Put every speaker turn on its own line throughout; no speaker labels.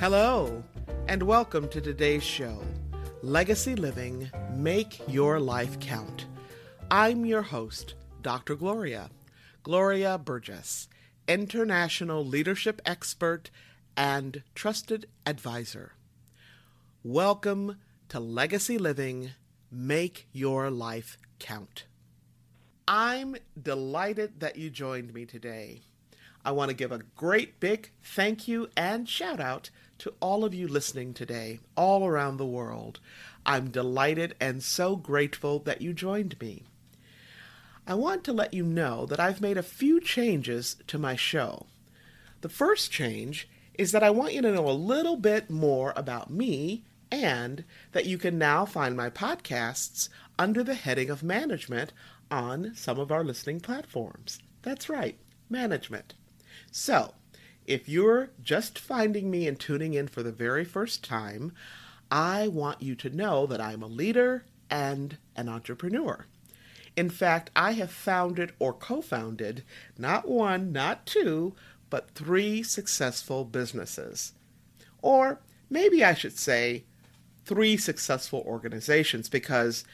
Hello, and welcome to today's show, Legacy Living, Make Your Life Count. I'm your host, Dr. Gloria Burgess, international leadership expert and trusted advisor. Welcome to Legacy Living, Make Your Life Count. I'm delighted that you joined me today. I want to give a great big thank you and shout out to all of you listening today, all around the world. I'm delighted and so grateful that you joined me. I want to let you know that I've made a few changes to my show. The first change is that I want you to know a little bit more about me and that you can now find my podcasts under the heading of management on some of our listening platforms. That's right, management. So, if you're just finding me and tuning in for the very first time, I want you to know that I'm a leader and an entrepreneur. In fact, I have founded or co-founded not one, not two, but 3 successful businesses. Or maybe I should say 3 successful organizations, because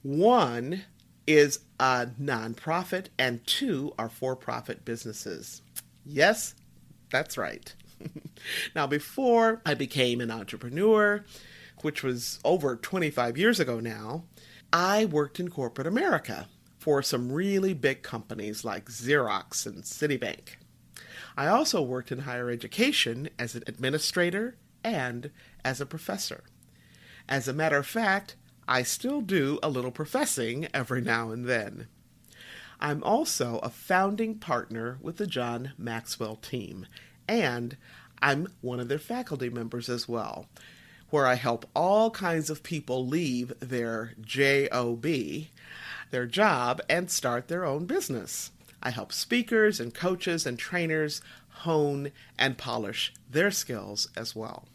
1 is a nonprofit and 2 are for-profit businesses. Yes, that's right. Now, before I became an entrepreneur, which was over 25 years ago now, I worked in corporate America for some really big companies like Xerox and Citibank. I also worked in higher education as an administrator and as a professor. As a matter of fact, I still do a little professing every now and then. I'm also a founding partner with the John Maxwell team, and I'm one of their faculty members as well, where I help all kinds of people leave their job, their job, and start their own business. I help speakers and coaches and trainers hone and polish their skills as well.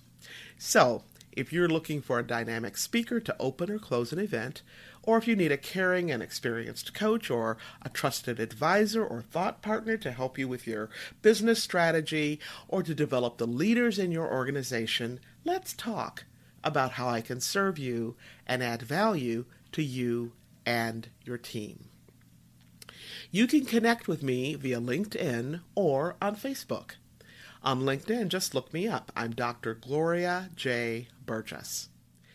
So, if you're looking for a dynamic speaker to open or close an event, or if you need a caring and experienced coach or a trusted advisor or thought partner to help you with your business strategy or to develop the leaders in your organization, let's talk about how I can serve you and add value to you and your team. You can connect with me via LinkedIn or on Facebook. On LinkedIn, just look me up. I'm Dr. Gloria J. Burgess.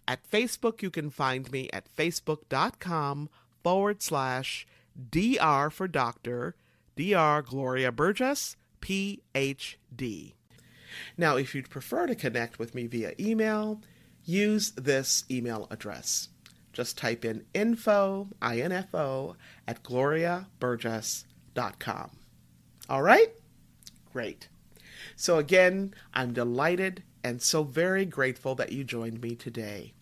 At Facebook, you can find me at facebook.com/DR for Doctor, DR Gloria Burgess, PhD. Now, if you'd prefer to connect with me via email, use this email address. Just type in info, at gloriaburgess.com. All right? Great. So again, I'm delighted and so very grateful that you joined me today.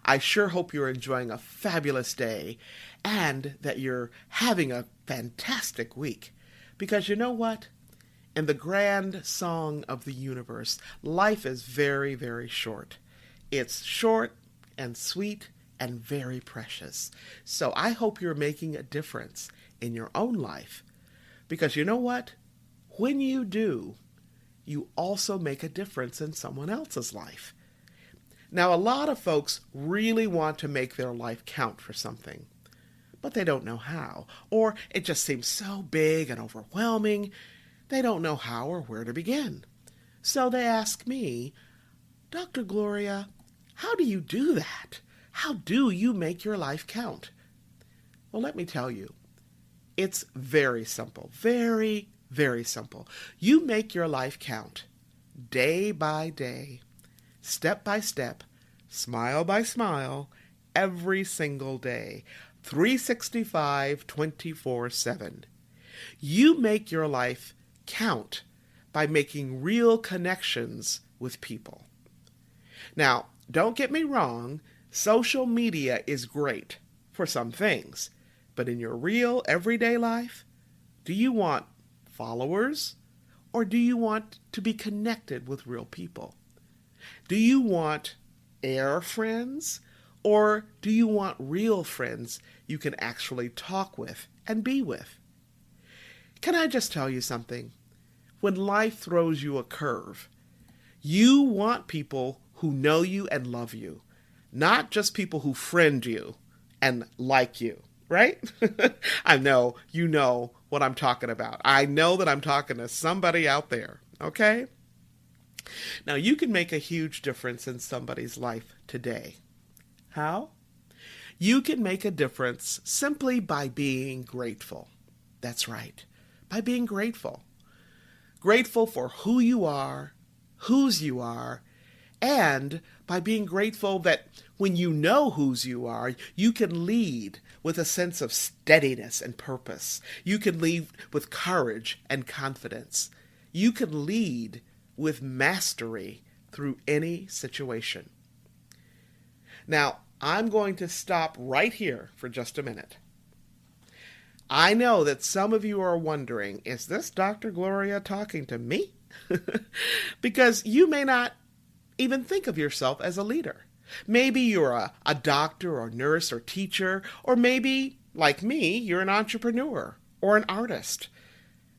I sure hope you're enjoying a fabulous day and that you're having a fantastic week. Because you know what? In the grand song of the universe, life is very, very short. It's short and sweet and very precious. So I hope you're making a difference in your own life. Because you know what? When you do, you also make a difference in someone else's life. Now, a lot of folks really want to make their life count for something, but they don't know how, or it just seems so big and overwhelming, they don't know how or where to begin. So they ask me, Dr. Gloria, how do you do that? How do you make your life count? Well, let me tell you, it's very simple, very, very simple. You make your life count day by day, step by step, smile by smile, every single day, 365, 24/7. You make your life count by making real connections with people. Now, don't get me wrong, social media is great for some things, but in your real everyday life, do you want followers, or do you want to be connected with real people? Do you want air friends, or do you want real friends you can actually talk with and be with? Can I just tell you something? When life throws you a curve, You want people who know you and love you, not just people who friend you and like you, right? I know you know what I'm talking about. I know that I'm talking to somebody out there, okay? Now, you can make a huge difference in somebody's life today. How? You can make a difference simply by being grateful. That's right, by being grateful. Grateful for who you are, whose you are, and by being grateful that when you know whose you are, you can lead with a sense of steadiness and purpose. You can lead with courage and confidence. You can lead with mastery through any situation. Now, I'm going to stop right here for just a minute. I know that some of you are wondering, is this Dr. Gloria talking to me? Because you may not even think of yourself as a leader. Maybe you're a doctor or nurse or teacher, or maybe, like me, you're an entrepreneur or an artist.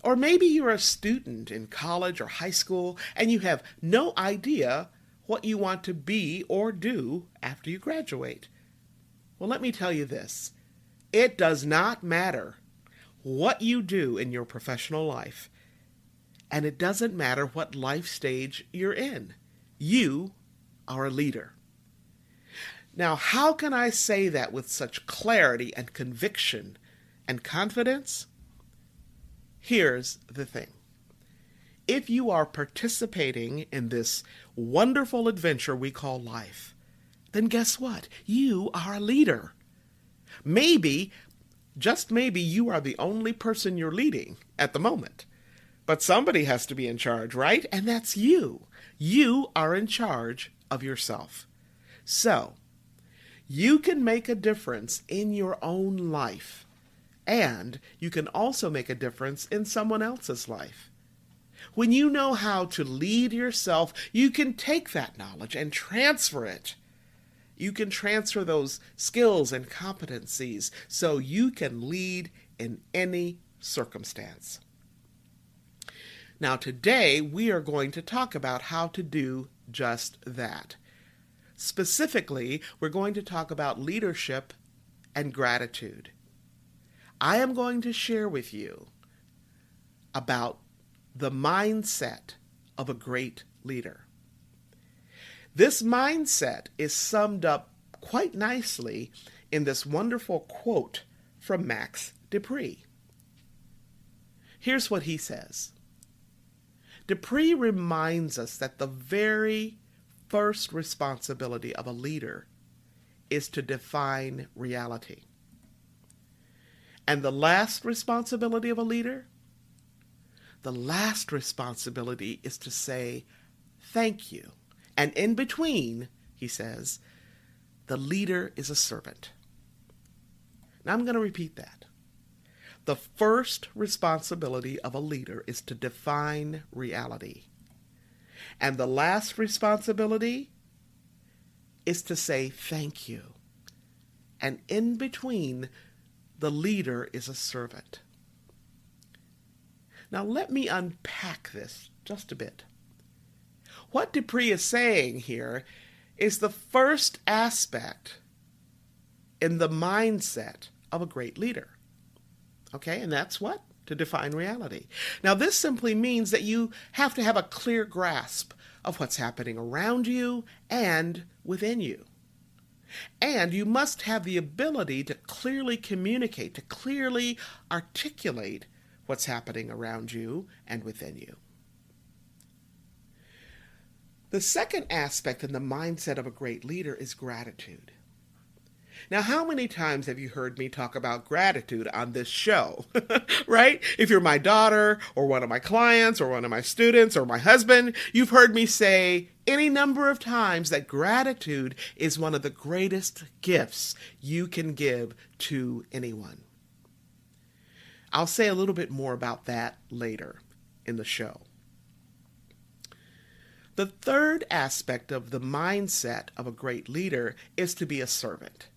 Or maybe you're a student in college or high school and you have no idea what you want to be or do after you graduate. Well, let me tell you this. It does not matter what you do in your professional life, and it doesn't matter what life stage you're in. You are a leader. Now, how can I say that with such clarity and conviction and confidence? Here's the thing. If you are participating in this wonderful adventure we call life, then guess what? You are a leader. Maybe, just maybe, you are the only person you're leading at the moment. But somebody has to be in charge, right? And that's you. You are in charge of yourself. So, you can make a difference in your own life. And you can also make a difference in someone else's life. When you know how to lead yourself, you can take that knowledge and transfer it. You can transfer those skills and competencies so you can lead in any circumstance. Now, today we are going to talk about how to do just that. Specifically, we're going to talk about leadership and gratitude. I am going to share with you about the mindset of a great leader. This mindset is summed up quite nicely in this wonderful quote from Max Dupree. Here's what he says. Dupree reminds us that the very first responsibility of a leader is to define reality. And the last responsibility of a leader? The last responsibility is to say thank you. And in between, he says, the leader is a servant. Now I'm going to repeat that. The first responsibility of a leader is to define reality. And the last responsibility is to say thank you. And in between, the leader is a servant. Now let me unpack this just a bit. What Dupree is saying here is the first aspect in the mindset of a great leader. Okay, and that's what? To define reality. Now this simply means that you have to have a clear grasp of what's happening around you and within you. And you must have the ability to clearly communicate, to clearly articulate what's happening around you and within you. The second aspect in the mindset of a great leader is gratitude. Now, how many times have you heard me talk about gratitude on this show, right? If you're my daughter or one of my clients or one of my students or my husband, you've heard me say any number of times that gratitude is one of the greatest gifts you can give to anyone. I'll say a little bit more about that later in the show. The third aspect of the mindset of a great leader is to be a servant.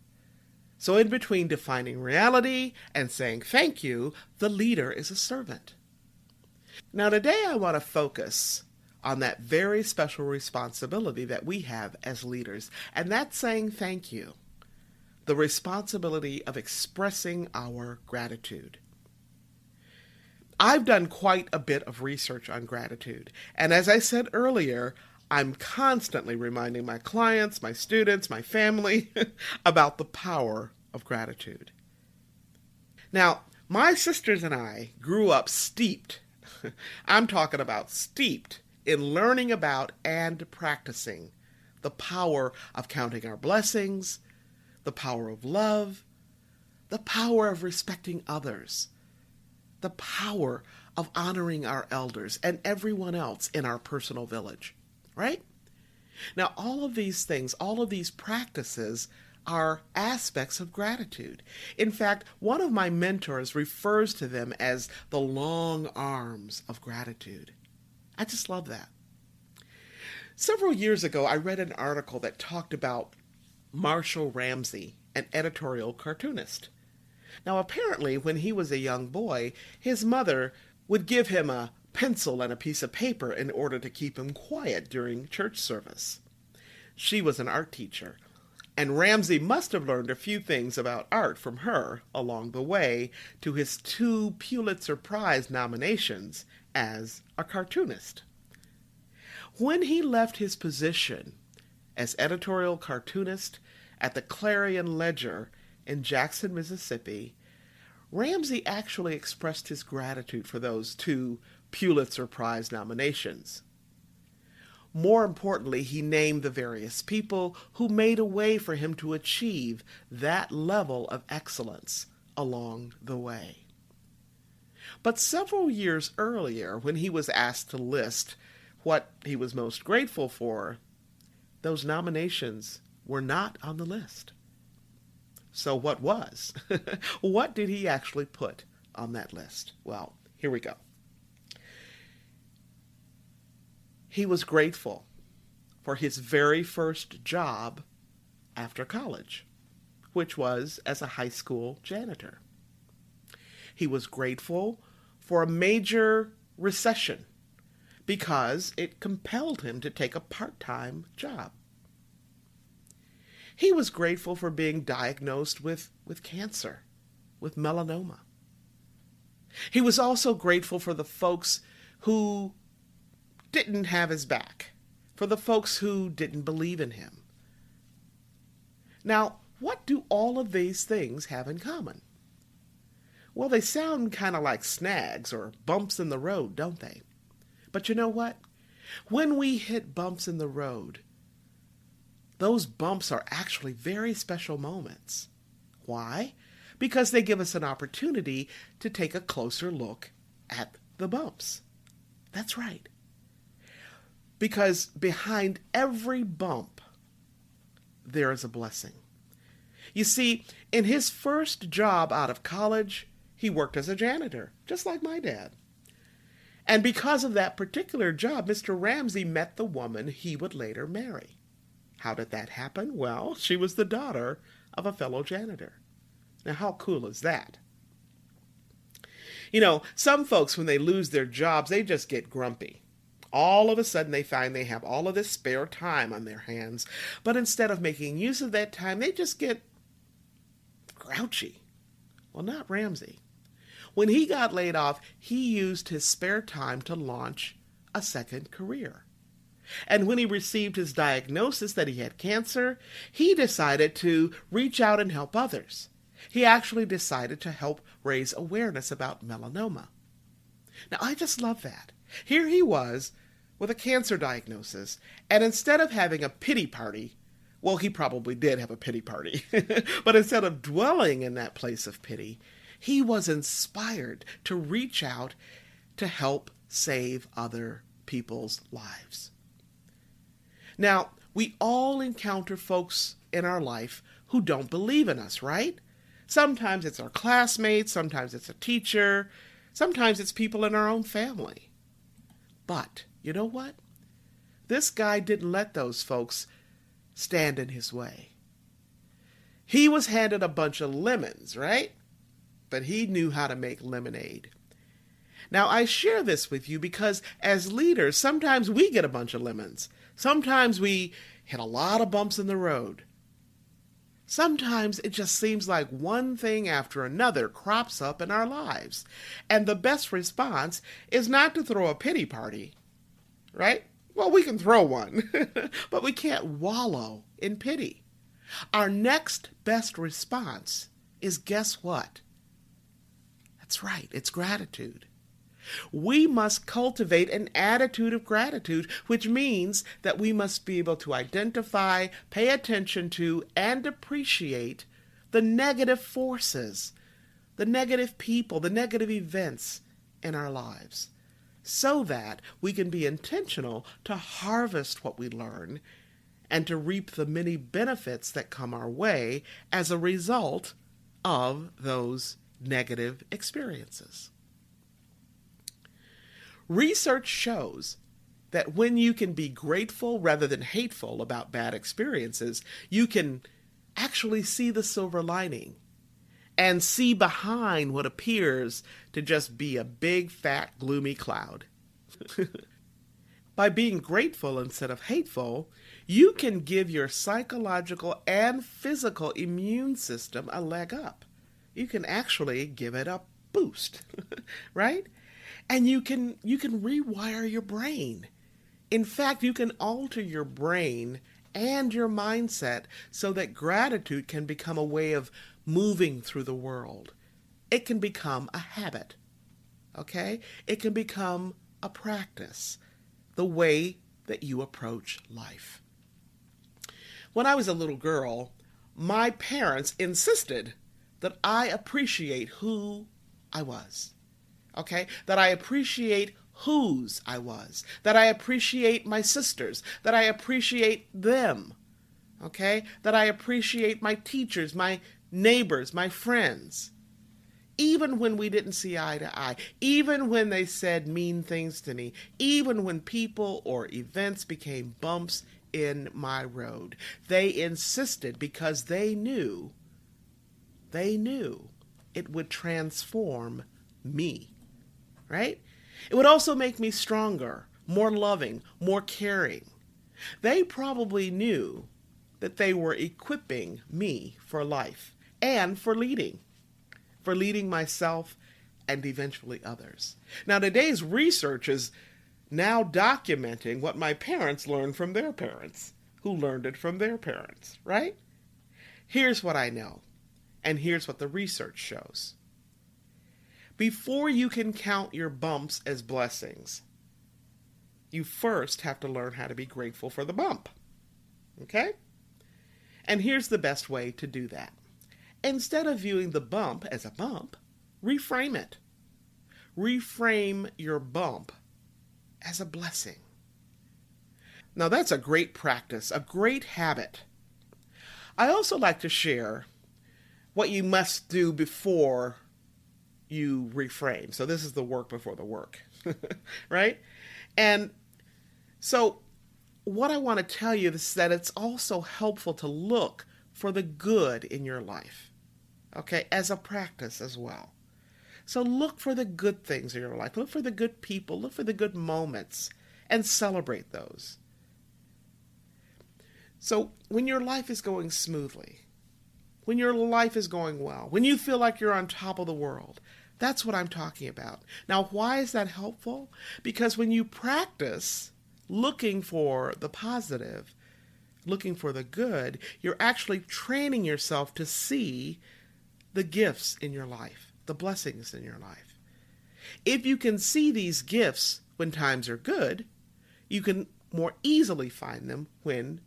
So in between defining reality and saying thank you, the leader is a servant. Now today I want to focus on that very special responsibility that we have as leaders, and that's saying thank you. The responsibility of expressing our gratitude. I've done quite a bit of research on gratitude, and as I said earlier, I'm constantly reminding my clients, my students, my family about the power of gratitude. Now, my sisters and I grew up steeped, I'm talking about steeped, in learning about and practicing the power of counting our blessings, the power of love, the power of respecting others, the power of honoring our elders and everyone else in our personal village, right? Now, all of these things, all of these practices are aspects of gratitude. In fact, one of my mentors refers to them as the long arms of gratitude. I just love that. Several years ago, I read an article that talked about Marshall Ramsey, an editorial cartoonist. Now, apparently, when he was a young boy, his mother would give him a pencil and a piece of paper in order to keep him quiet during church service. She was an art teacher, and Ramsey must have learned a few things about art from her along the way to his 2 Pulitzer Prize nominations as a cartoonist. When he left his position as editorial cartoonist at the Clarion Ledger in Jackson, Mississippi, Ramsey actually expressed his gratitude for those 2 Pulitzer Prize nominations. More importantly, he named the various people who made a way for him to achieve that level of excellence along the way. But several years earlier, when he was asked to list what he was most grateful for, those nominations were not on the list. So what was? What did he actually put on that list? Well, here we go. He was grateful for his very first job after college, which was as a high school janitor. He was grateful for a major recession because it compelled him to take a part-time job. He was grateful for being diagnosed with cancer, with melanoma. He was also grateful for the folks who didn't have his back, for the folks who didn't believe in him. Now, what do all of these things have in common? Well, they sound kind of like snags or bumps in the road, don't they? But you know what? When we hit bumps in the road, those bumps are actually very special moments. Why? Because they give us an opportunity to take a closer look at the bumps. That's right. Because behind every bump, there is a blessing. You see, in his first job out of college, he worked as a janitor, just like my dad. And because of that particular job, Mr. Ramsey met the woman he would later marry. How did that happen? Well, she was the daughter of a fellow janitor. Now, how cool is that? You know, some folks, when they lose their jobs, they just get grumpy. All of a sudden, they find they have all of this spare time on their hands. But instead of making use of that time, they just get grouchy. Well, not Ramsey. When he got laid off, he used his spare time to launch a second career. And when he received his diagnosis that he had cancer, he decided to reach out and help others. He actually decided to help raise awareness about melanoma. Now, I just love that. Here he was with a cancer diagnosis, and instead of having a pity party, well, he probably did have a pity party, but instead of dwelling in that place of pity, he was inspired to reach out to help save other people's lives. Now, we all encounter folks in our life who don't believe in us, right? Sometimes it's our classmates, sometimes it's a teacher, sometimes it's people in our own family. But, you know what? This guy didn't let those folks stand in his way. He was handed a bunch of lemons, right? But he knew how to make lemonade. Now, I share this with you because as leaders, sometimes we get a bunch of lemons. Sometimes we hit a lot of bumps in the road. Sometimes it just seems like one thing after another crops up in our lives. And the best response is not to throw a pity party, right? Well, we can throw one, but we can't wallow in pity. Our next best response is, guess what? That's right, it's gratitude. We must cultivate an attitude of gratitude, which means that we must be able to identify, pay attention to, and appreciate the negative forces, the negative people, the negative events in our lives, so that we can be intentional to harvest what we learn and to reap the many benefits that come our way as a result of those negative experiences. Research shows that when you can be grateful rather than hateful about bad experiences, you can actually see the silver lining and see behind what appears to just be a big, fat, gloomy cloud. By being grateful instead of hateful, you can give your psychological and physical immune system a leg up. You can actually give it a boost, right? And you can rewire your brain. In fact, you can alter your brain and your mindset so that gratitude can become a way of moving through the world. It can become a habit, okay? It can become a practice, the way that you approach life. When I was a little girl, my parents insisted that I appreciate who I was. Okay, that I appreciate whose I was, that I appreciate my sisters, that I appreciate them, okay, that I appreciate my teachers, my neighbors, my friends, even when we didn't see eye to eye, even when they said mean things to me, even when people or events became bumps in my road. They insisted because they knew it would transform me. Right? It would also make me stronger, more loving, more caring. They probably knew that they were equipping me for life and for leading myself and eventually others. Now, today's research is now documenting what my parents learned from their parents, who learned it from their parents, right? Here's what I know, and here's what the research shows. Before you can count your bumps as blessings, you first have to learn how to be grateful for the bump. Okay? And here's the best way to do that. Instead of viewing the bump as a bump, reframe it. Reframe your bump as a blessing. Now that's a great practice, a great habit. I also like to share what you must do before you reframe. So this is the work before the work, right? And so what I want to tell you is that it's also helpful to look for the good in your life, okay, as a practice as well. So look for the good things in your life. Look for the good people. Look for the good moments and celebrate those. So when your life is going smoothly, when your life is going well, when you feel like you're on top of the world, that's what I'm talking about. Now, why is that helpful? Because when you practice looking for the positive, looking for the good, you're actually training yourself to see the gifts in your life, the blessings in your life. If you can see these gifts when times are good, you can more easily find them when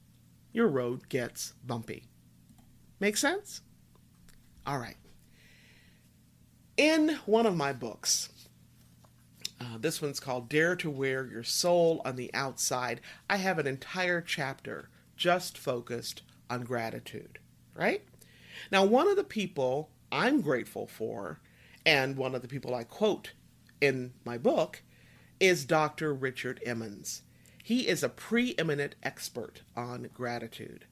your road gets bumpy. Make sense? All right. In one of my books, this one's called Dare to Wear Your Soul on the Outside, I have an entire chapter just focused on gratitude, right? Now, one of the people I'm grateful for, and one of the people I quote in my book, is Dr. Richard Emmons. He is a preeminent expert on gratitude.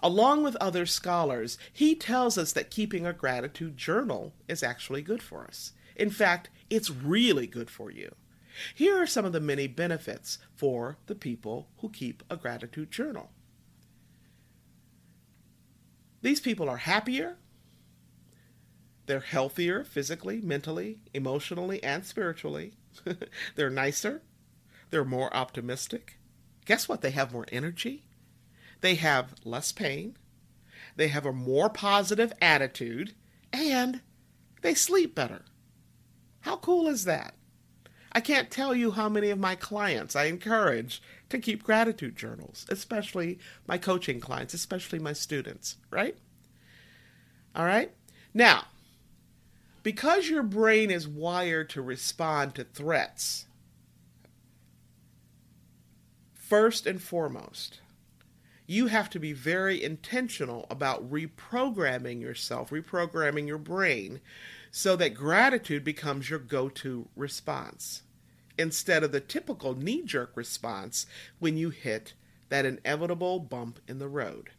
Along with other scholars, he tells us that keeping a gratitude journal is actually good for us. In fact, it's really good for you. Here are some of the many benefits for the people who keep a gratitude journal. These people are happier, they're healthier physically, mentally, emotionally, and spiritually. They're nicer, they're more optimistic. Guess what? They have more energy, they have less pain, they have a more positive attitude, and they sleep better. How cool is that? I can't tell you how many of my clients I encourage to keep gratitude journals, especially my coaching clients, especially my students, right? All right? Now, because your brain is wired to respond to threats, first and foremost, you have to be very intentional about reprogramming yourself, reprogramming your brain, so that gratitude becomes your go-to response, instead of the typical knee-jerk response when you hit that inevitable bump in the road.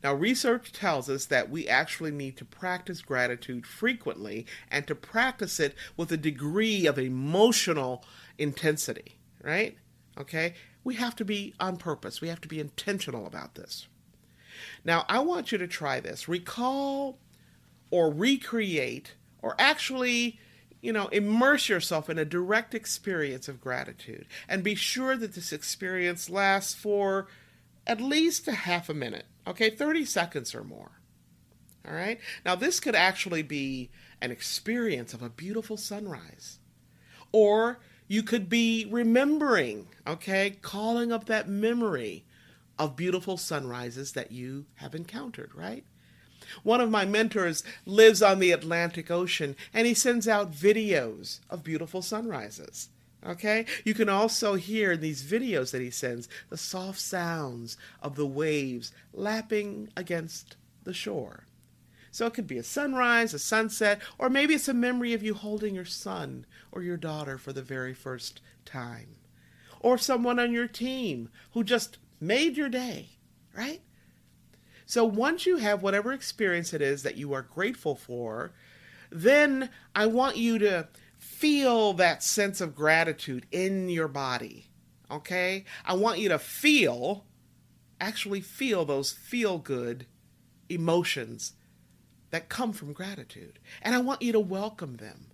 Now, research tells us that we actually need to practice gratitude frequently and to practice it with a degree of emotional intensity, right? Okay? We have to be on purpose. We have to be intentional about this. Now, I want you to try this. Recall or recreate or actually, immerse yourself in a direct experience of gratitude. And be sure that this experience lasts for at least a half a minute, okay? 30 seconds or more. All right? Now, this could actually be an experience of a beautiful sunrise. Or you could be remembering, okay, calling up that memory of beautiful sunrises that you have encountered, right? One of my mentors lives on the Atlantic Ocean, and he sends out videos of beautiful sunrises. Okay? You can also hear in these videos that he sends the soft sounds of the waves lapping against the shore. So it could be a sunrise, a sunset, or maybe it's a memory of you holding your son or your daughter for the very first time. Or someone on your team who just made your day, right? So once you have whatever experience it is that you are grateful for, then I want you to feel that sense of gratitude in your body, okay? I want you to actually feel those feel-good emotions that come from gratitude. And I want you to welcome them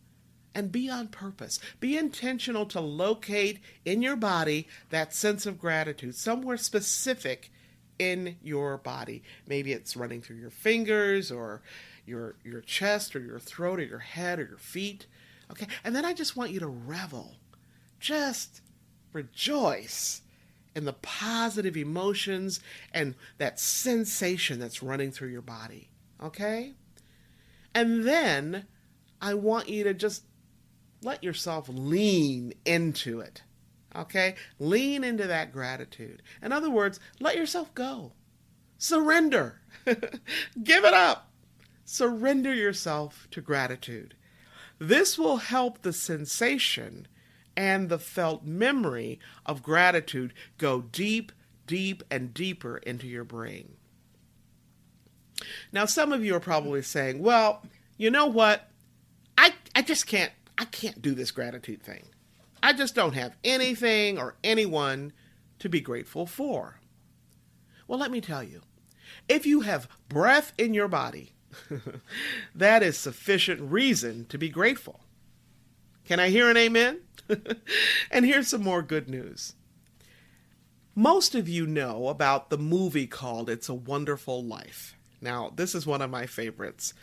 and be on purpose. Be intentional to locate in your body that sense of gratitude, somewhere specific in your body. Maybe it's running through your fingers or your chest or your throat or your head or your feet. Okay, and then I just want you to revel. Just rejoice in the positive emotions and that sensation that's running through your body. Okay? And then I want you to just let yourself lean into it. Okay? Lean into that gratitude. In other words, let yourself go. Surrender. Give it up. Surrender yourself to gratitude. This will help the sensation and the felt memory of gratitude go deep, deep, and deeper into your brain. Now, some of you are probably saying, well, you know what? I can't do this gratitude thing. I just don't have anything or anyone to be grateful for. Well, let me tell you, if you have breath in your body, that is sufficient reason to be grateful. Can I hear an amen? And here's some more good news. Most of you know about the movie called It's a Wonderful Life. Now, this is one of my favorites.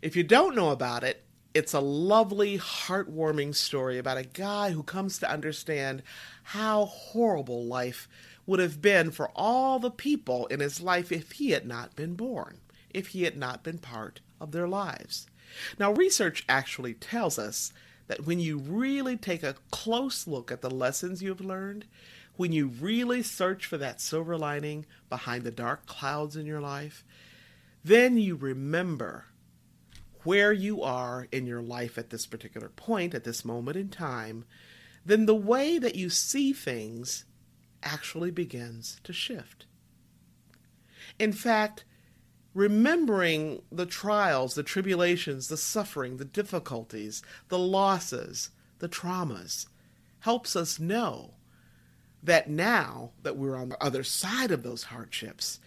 If you don't know about it, it's a lovely, heartwarming story about a guy who comes to understand how horrible life would have been for all the people in his life if he had not been born, if he had not been part of their lives. Now, research actually tells us that when you really take a close look at the lessons you've learned, when you really search for that silver lining behind the dark clouds in your life, then you remember where you are in your life at this particular point, at this moment in time, then the way that you see things actually begins to shift. In fact, remembering the trials, the tribulations, the suffering, the difficulties, the losses, the traumas, helps us know that now that we're on the other side of those hardships,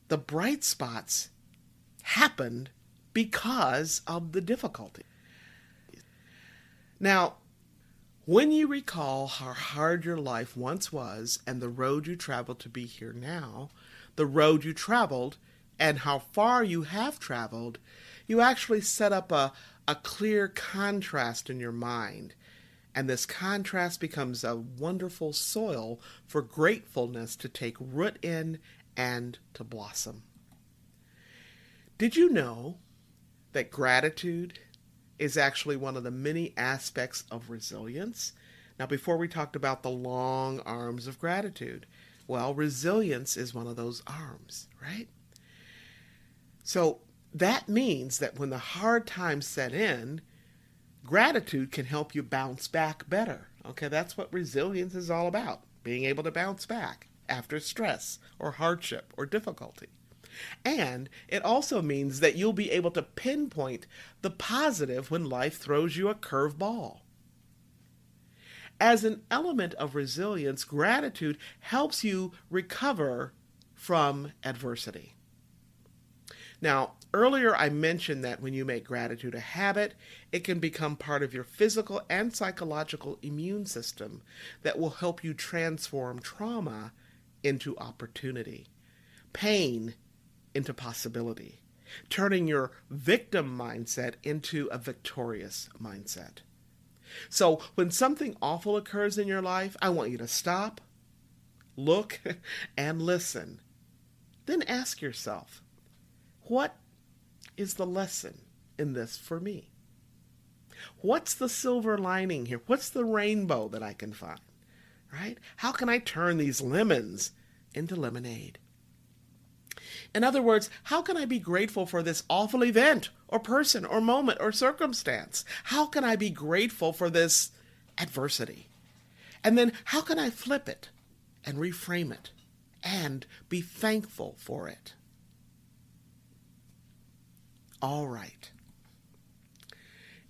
the bright spots happened because of the difficulty. Now, when you recall how hard your life once was and the road you traveled to be here now, the road you traveled and how far you have traveled, you actually set up a clear contrast in your mind. And this contrast becomes a wonderful soil for gratefulness to take root in and to blossom. Did you know that gratitude is actually one of the many aspects of resilience? Now, before we talked about the long arms of gratitude, well, resilience is one of those arms, right? So that means that when the hard times set in, gratitude can help you bounce back better. Okay, that's what resilience is all about, being able to bounce back after stress or hardship or difficulty. And it also means that you'll be able to pinpoint the positive when life throws you a curveball. As an element of resilience, gratitude helps you recover from adversity. Now, earlier I mentioned that when you make gratitude a habit, it can become part of your physical and psychological immune system that will help you transform trauma into opportunity, pain into possibility, turning your victim mindset into a victorious mindset. So when something awful occurs in your life, I want you to stop, look, and listen. Then ask yourself, what is the lesson in this for me? What's the silver lining here? What's the rainbow that I can find? Right? How can I turn these lemons into lemonade? In other words, how can I be grateful for this awful event or person or moment or circumstance? How can I be grateful for this adversity? And then how can I flip it and reframe it and be thankful for it? All right.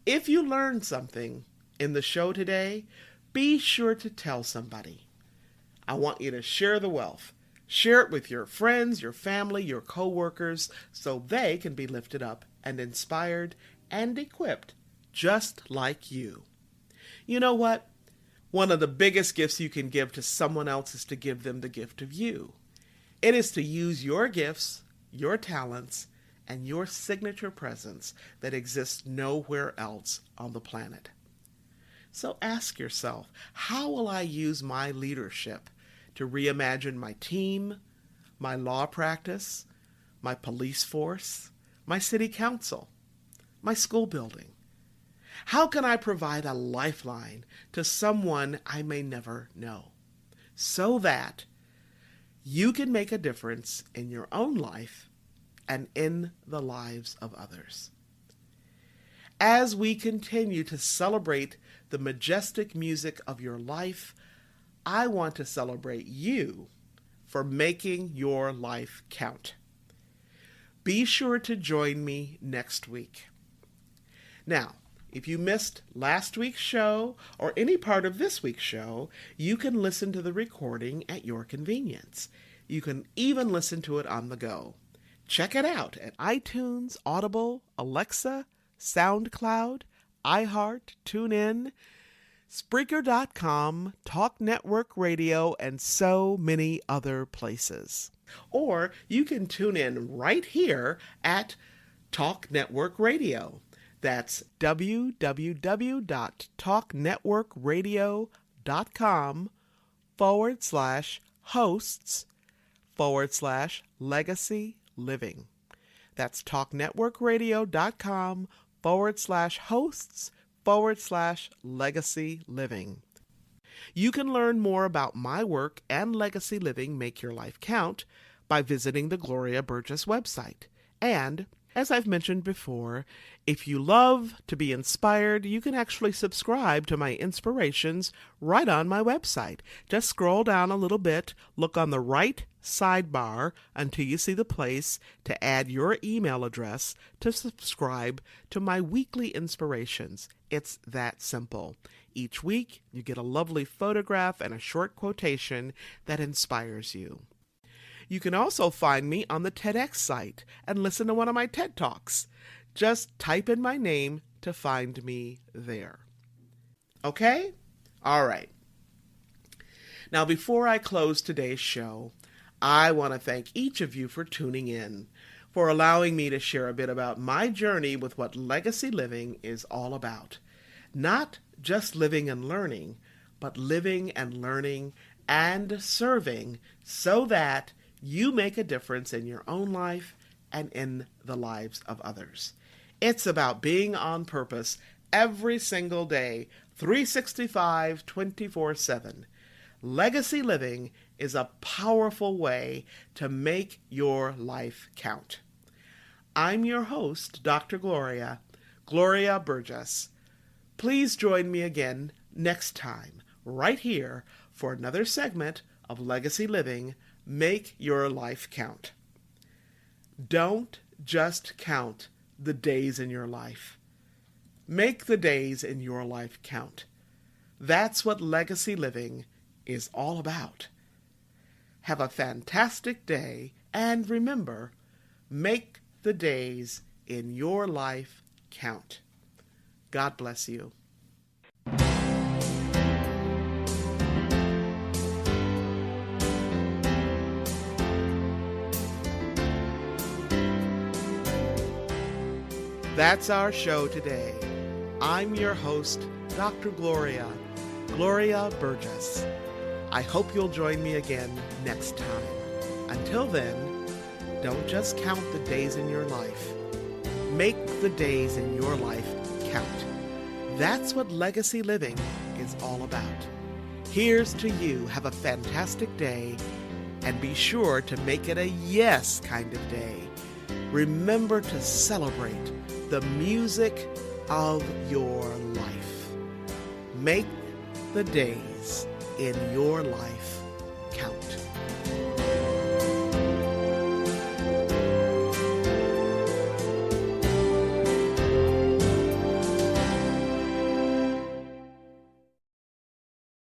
If you learned something in the show today, be sure to tell somebody. I want you to share the wealth. Share it with your friends, your family, your coworkers, so they can be lifted up and inspired and equipped just like you. You know what? One of the biggest gifts you can give to someone else is to give them the gift of you. It is to use your gifts, your talents, and your signature presence that exists nowhere else on the planet. So ask yourself, how will I use my leadership to reimagine my team, my law practice, my police force, my city council, my school building? How can I provide a lifeline to someone I may never know so that you can make a difference in your own life and in the lives of others? As we continue to celebrate the majestic music of your life, I want to celebrate you for making your life count. Be sure to join me next week. Now, if you missed last week's show or any part of this week's show, you can listen to the recording at your convenience. You can even listen to it on the go. Check it out at iTunes, Audible, Alexa, SoundCloud, iHeart, TuneIn, Spreaker.com, Talk Network Radio, and so many other places. Or you can tune in right here at Talk Network Radio. That's www.talknetworkradio.com/hosts/legacy living. That's talknetworkradio.com/hosts/legacy living. You can learn more about my work and Legacy Living Make Your Life Count by visiting the Gloria Burgess website. And, as I've mentioned before, if you love to be inspired, you can actually subscribe to my inspirations right on my website. Just scroll down a little bit, look on the right sidebar until you see the place to add your email address to subscribe to my weekly inspirations. It's that simple. Each week, you get a lovely photograph and a short quotation that inspires you. You can also find me on the TEDx site and listen to one of my TED Talks. Just type in my name to find me there. Okay? All right. Now, before I close today's show, I want to thank each of you for tuning in, for allowing me to share a bit about my journey with what legacy living is all about. Not just living and learning, but living and learning and serving so that you make a difference in your own life and in the lives of others. It's about being on purpose every single day, 365, 24/7. Legacy living is a powerful way to make your life count. I'm your host, Dr. Gloria Burgess. Please join me again next time, right here, for another segment of Legacy Living, Make Your Life Count. Don't just count the days in your life. Make the days in your life count. That's what legacy living is all about. Have a fantastic day, and remember, make the days in your life count. God bless you. That's our show today. I'm your host, Dr. Gloria Burgess. I hope you'll join me again next time. Until then, don't just count the days in your life. Make the days in your life count. That's what legacy living is all about. Here's to you. Have a fantastic day, and be sure to make it a yes kind of day. Remember to celebrate the music of your life. Make the days in your life